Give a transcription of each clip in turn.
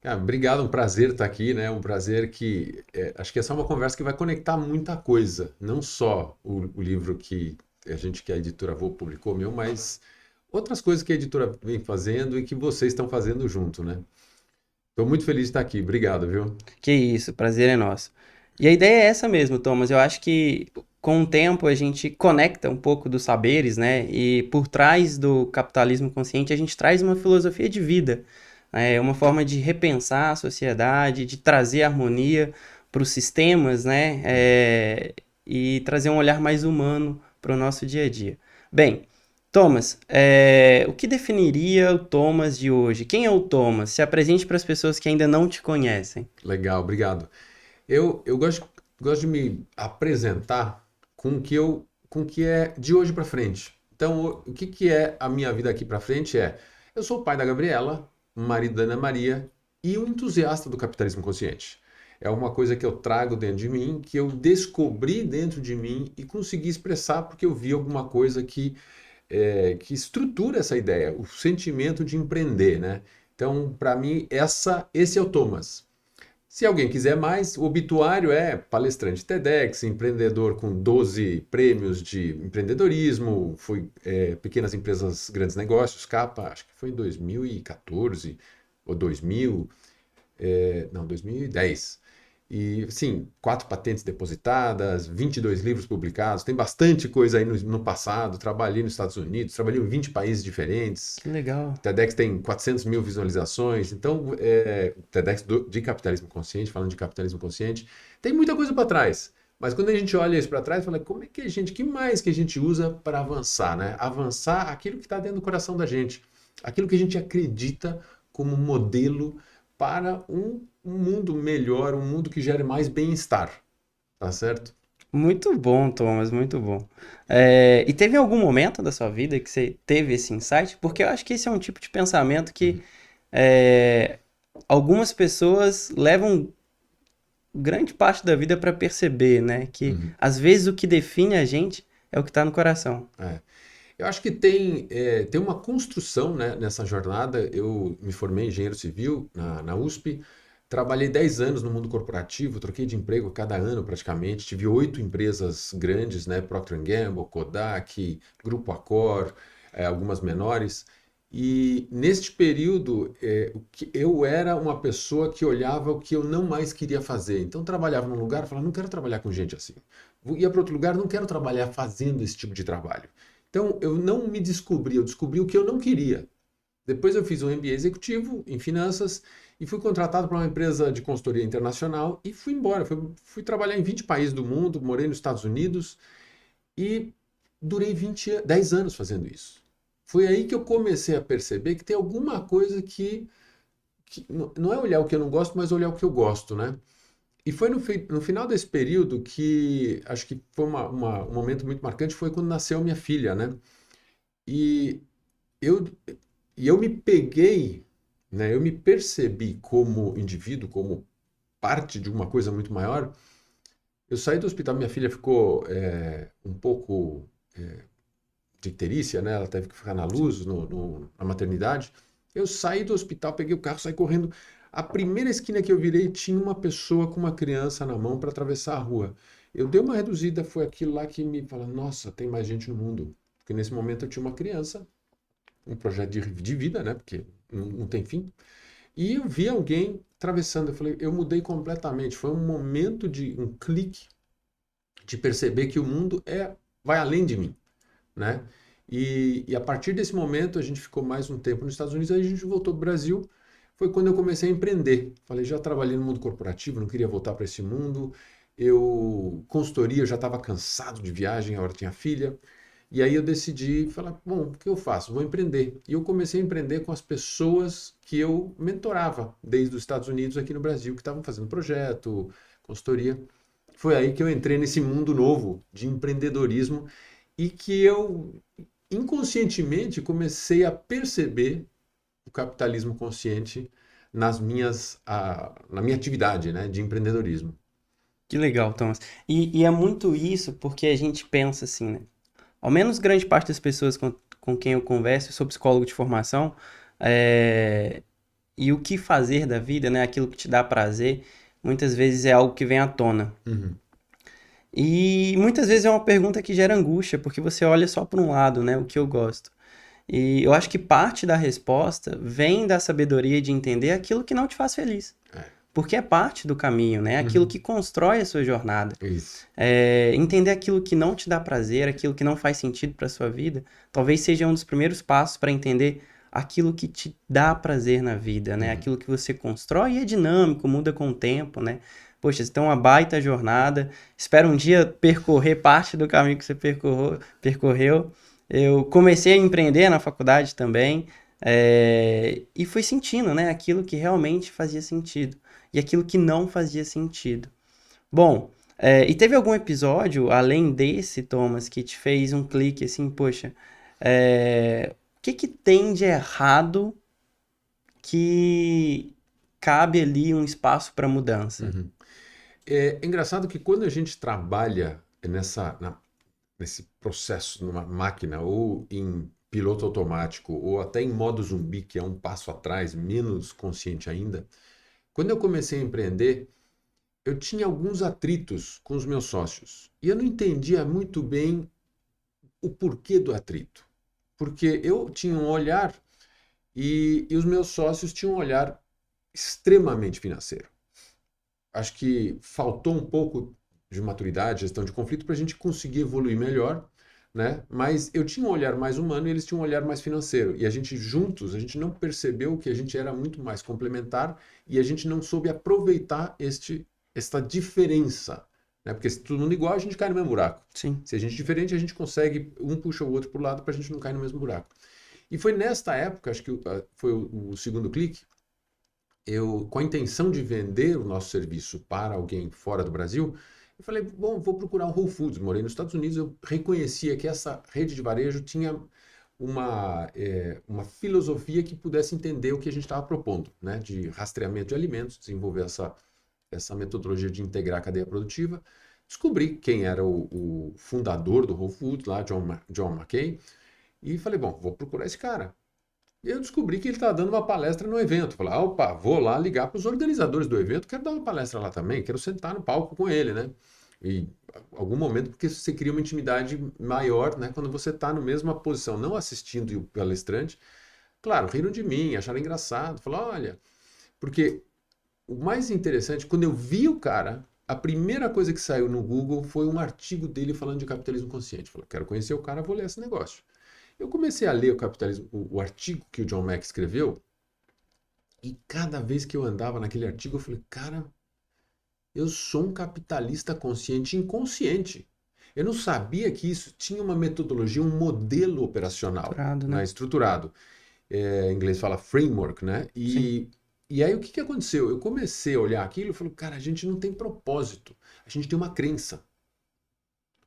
Cara, obrigado, um prazer estar aqui, né? Um prazer que acho que essa é uma conversa que vai conectar muita coisa, não só o livro que a editora Vô publicou meu, mas outras coisas que a editora vem fazendo e que vocês estão fazendo junto, né? Estou muito feliz de estar aqui. Obrigado, viu? Que isso, prazer é nosso. E a ideia é essa mesmo, Thomas. Eu acho que com o tempo a gente conecta um pouco dos saberes, né? E por trás do capitalismo consciente a gente traz uma filosofia de vida, uma forma de repensar a sociedade, de trazer harmonia para os sistemas, né? E trazer um olhar mais humano para o nosso dia a dia. Bem, Thomas, o que definiria o Thomas de hoje? Quem é o Thomas? Se apresente para as pessoas que ainda não te conhecem. Legal, obrigado. Eu gosto de me apresentar com o que é de hoje para frente. Então, o que que é a minha vida aqui para frente é, eu sou o pai da Gabriela, marido da Ana Maria e um entusiasta do capitalismo consciente. É uma coisa que eu trago dentro de mim, que eu descobri dentro de mim e consegui expressar porque eu vi alguma coisa que estrutura essa ideia, o sentimento de empreender, né? Então, para mim, esse é o Thomas. Se alguém quiser mais, o obituário é palestrante TEDx, empreendedor com 12 prêmios de empreendedorismo, foi Pequenas Empresas, Grandes Negócios, capa, acho que foi em 2014 ou 2000, não, 2010. E, sim, 4 patentes depositadas, 22 livros publicados, tem bastante coisa aí no passado. Trabalhei nos Estados Unidos, trabalhei em 20 países diferentes. Que legal. TEDx tem 400 mil visualizações, então, TEDx de capitalismo consciente, falando de capitalismo consciente, tem muita coisa para trás. Mas quando a gente olha isso para trás, fala, como é que que mais que a gente usa para avançar, né? Avançar aquilo que está dentro do coração da gente, aquilo que a gente acredita como modelo para um mundo melhor, um mundo que gere mais bem-estar, tá certo? Muito bom, Thomas, muito bom. E teve algum momento da sua vida que você teve esse insight? Porque eu acho que esse é um tipo de pensamento que Uhum, é, algumas pessoas levam grande parte da vida para perceber, né? Que uhum, às vezes o que define a gente é o que está no coração. é. Eu acho que tem uma construção, né, nessa jornada. Eu me formei em engenheiro civil na USP, trabalhei 10 anos no mundo corporativo, troquei de emprego a cada ano praticamente, tive 8 empresas grandes, né, Procter Gamble, Kodak, Grupo Accor, algumas menores. E neste período, eu era uma pessoa que olhava o que eu não mais queria fazer. Então trabalhava num lugar e falava, não quero trabalhar com gente assim. Ia para outro lugar, não quero trabalhar fazendo esse tipo de trabalho. Então, eu não me descobri, eu descobri o que eu não queria. Depois eu fiz um MBA executivo em finanças e fui contratado para uma empresa de consultoria internacional e fui embora. Fui trabalhar em 20 países do mundo, morei nos Estados Unidos e durei 10 anos fazendo isso. Foi aí que eu comecei a perceber que tem alguma coisa que não é olhar o que eu não gosto, mas olhar o que eu gosto, né? E foi no final desse período que acho que foi um momento muito marcante, foi quando nasceu minha filha, né? E eu, e eu me peguei, né? Eu me percebi como indivíduo, como parte de uma coisa muito maior. Eu saí do hospital, minha filha ficou um pouco de icterícia, né? Ela teve que ficar na luz na maternidade. Eu saí do hospital, peguei o carro, saí correndo. A primeira esquina que eu virei tinha uma pessoa com uma criança na mão para atravessar a rua. Eu dei uma reduzida, foi aquilo lá que me falou: nossa, tem mais gente no mundo. Porque nesse momento eu tinha uma criança, um projeto de vida, né? Porque não tem fim. E eu vi alguém atravessando. Eu falei, eu mudei completamente. Foi um momento de um clique de perceber que o mundo vai além de mim, né? E a partir desse momento a gente ficou mais um tempo nos Estados Unidos, aí a gente voltou para o Brasil. Foi quando eu comecei a empreender. Falei, já trabalhei no mundo corporativo, não queria voltar para esse mundo. Consultoria, eu já estava cansado de viagem, a hora tinha filha. E aí eu decidi falar, bom, o que eu faço? Vou empreender. E eu comecei a empreender com as pessoas que eu mentorava desde os Estados Unidos aqui no Brasil, que estavam fazendo projeto, consultoria. Foi aí que eu entrei nesse mundo novo de empreendedorismo e que eu inconscientemente comecei a perceber o capitalismo consciente na minha atividade, né, de empreendedorismo. Que legal, Thomas. E é muito isso porque a gente pensa assim, né? Ao menos grande parte das pessoas com quem eu converso, eu sou psicólogo de formação, é, e o que fazer da vida, né? Aquilo que te dá prazer, muitas vezes é algo que vem à tona. Uhum. E muitas vezes é uma pergunta que gera angústia, porque você olha só por um lado, né? O que eu gosto. E eu acho que parte da resposta vem da sabedoria de entender aquilo que não te faz feliz. É. Porque é parte do caminho, né? Aquilo que constrói a sua jornada. Isso. Entender aquilo que não te dá prazer, aquilo que não faz sentido para sua vida, talvez seja um dos primeiros passos para entender aquilo que te dá prazer na vida, né? Aquilo que você constrói e é dinâmico, muda com o tempo, né? Poxa, você tem uma baita jornada, espero um dia percorrer parte do caminho que você percorreu. Eu comecei a empreender na faculdade também, e fui sentindo, né? Aquilo que realmente fazia sentido e aquilo que não fazia sentido. Bom, e teve algum episódio, além desse, Thomas, que te fez um clique assim, poxa, o que que tem de errado que cabe ali um espaço para mudança? Uhum. É engraçado que quando a gente trabalha nesse processo numa máquina ou em piloto automático ou até em modo zumbi, que é um passo atrás, menos consciente ainda, quando eu comecei a empreender, eu tinha alguns atritos com os meus sócios e eu não entendia muito bem o porquê do atrito. Porque eu tinha um olhar e os meus sócios tinham um olhar extremamente financeiro. Acho que faltou um pouco de maturidade, gestão de conflito, para a gente conseguir evoluir melhor, né? Mas eu tinha um olhar mais humano e eles tinham um olhar mais financeiro. E a gente juntos, a gente não percebeu que a gente era muito mais complementar e a gente não soube aproveitar esta diferença, né? Porque se todo mundo igual, a gente cai no mesmo buraco. Sim. Se a gente é diferente, a gente consegue, um puxa o outro para o lado para a gente não cair no mesmo buraco. E foi nesta época, acho que foi o segundo clique, eu, com a intenção de vender o nosso serviço para alguém fora do Brasil, eu falei, bom, vou procurar um Whole Foods. Morei nos Estados Unidos, eu reconhecia que essa rede de varejo tinha uma filosofia que pudesse entender o que a gente estava propondo, né? De rastreamento de alimentos, desenvolver essa metodologia de integrar a cadeia produtiva. Descobri quem era o fundador do Whole Foods, lá, John McKay, e falei, bom, vou procurar esse cara. E eu descobri que ele estava dando uma palestra no evento. Falei, opa, vou lá ligar para os organizadores do evento, quero dar uma palestra lá também, quero sentar no palco com ele, né? E algum momento, porque você cria uma intimidade maior, né? Quando você está na mesma posição, não assistindo o palestrante. Claro, riram de mim, acharam engraçado. Falaram, olha, porque o mais interessante, quando eu vi o cara, a primeira coisa que saiu no Google foi um artigo dele falando de capitalismo consciente. Falei, quero conhecer o cara, vou ler esse negócio. Eu comecei a ler o capitalismo, o artigo que o John Mack escreveu, e cada vez que eu andava naquele artigo, eu falei, cara, eu sou um capitalista consciente inconsciente. Eu não sabia que isso tinha uma metodologia, um modelo operacional, Estruturado, né, né? estruturado. Em inglês fala framework, né? Sim. E aí o que aconteceu? Eu comecei a olhar aquilo e falei, cara, a gente não tem propósito, a gente tem uma crença.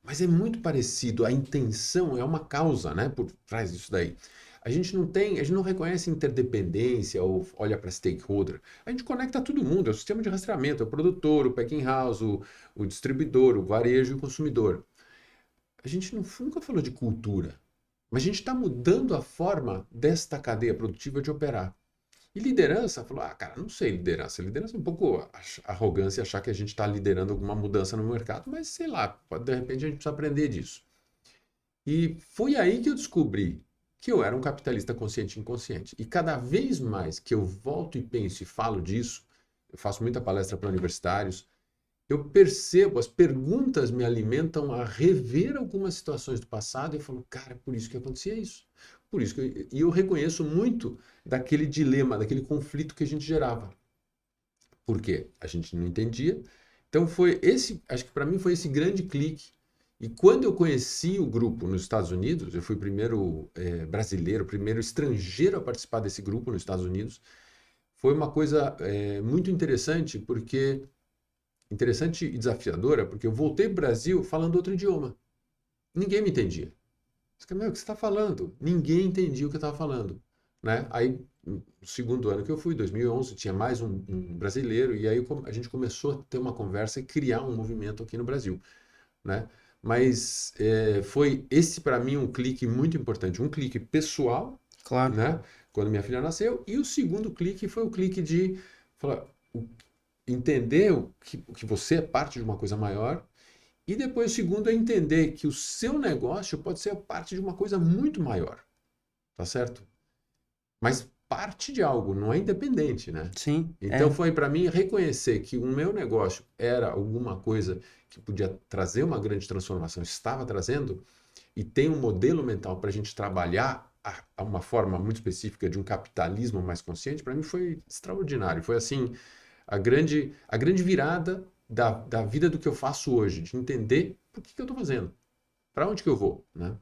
Mas é muito parecido, a intenção é uma causa, né, por trás disso daí. A gente não reconhece interdependência ou olha para stakeholder. A gente conecta todo mundo, é o sistema de rastreamento, é o produtor, o packing house, o distribuidor, o varejo e o consumidor. A gente nunca falou de cultura, mas a gente está mudando a forma desta cadeia produtiva de operar. E liderança, falou, cara, não sei liderança. Liderança é um pouco arrogância achar que a gente está liderando alguma mudança no mercado, mas sei lá, de repente a gente precisa aprender disso. E foi aí que eu descobri que eu era um capitalista consciente e inconsciente. E cada vez mais que eu volto e penso e falo disso, eu faço muita palestra para universitários, eu percebo, as perguntas me alimentam a rever algumas situações do passado e eu falo, cara, é por isso que acontecia isso. Por isso e eu reconheço muito daquele dilema, daquele conflito que a gente gerava. Por quê? A gente não entendia. Então foi esse, acho que para mim foi esse grande clique. E quando eu conheci o grupo nos Estados Unidos, eu fui o primeiro brasileiro, o primeiro estrangeiro a participar desse grupo nos Estados Unidos, foi uma coisa muito interessante, interessante e desafiadora, porque eu voltei para o Brasil falando outro idioma. Ninguém me entendia. Meu, o que você está falando? Ninguém entendia o que eu estava falando, né? Aí, no segundo ano que eu fui, 2011, tinha mais um brasileiro, e aí a gente começou a ter uma conversa e criar um movimento aqui no Brasil, né? Mas foi esse, para mim, um clique muito importante. Um clique pessoal, Claro. né? quando minha filha nasceu. E o segundo clique foi o clique de falar, entender o que você é parte de uma coisa maior. E depois o segundo é entender que o seu negócio pode ser parte de uma coisa muito maior, tá certo? Mas parte de algo, não é independente, né? Sim, Então foi para mim reconhecer que o meu negócio era alguma coisa que podia trazer uma grande transformação, estava trazendo, e tem um modelo mental para a gente trabalhar a uma forma muito específica de um capitalismo mais consciente, para mim foi extraordinário. Foi assim, a grande virada da vida do que eu faço hoje, de entender por que eu estou fazendo, para onde que eu vou, né?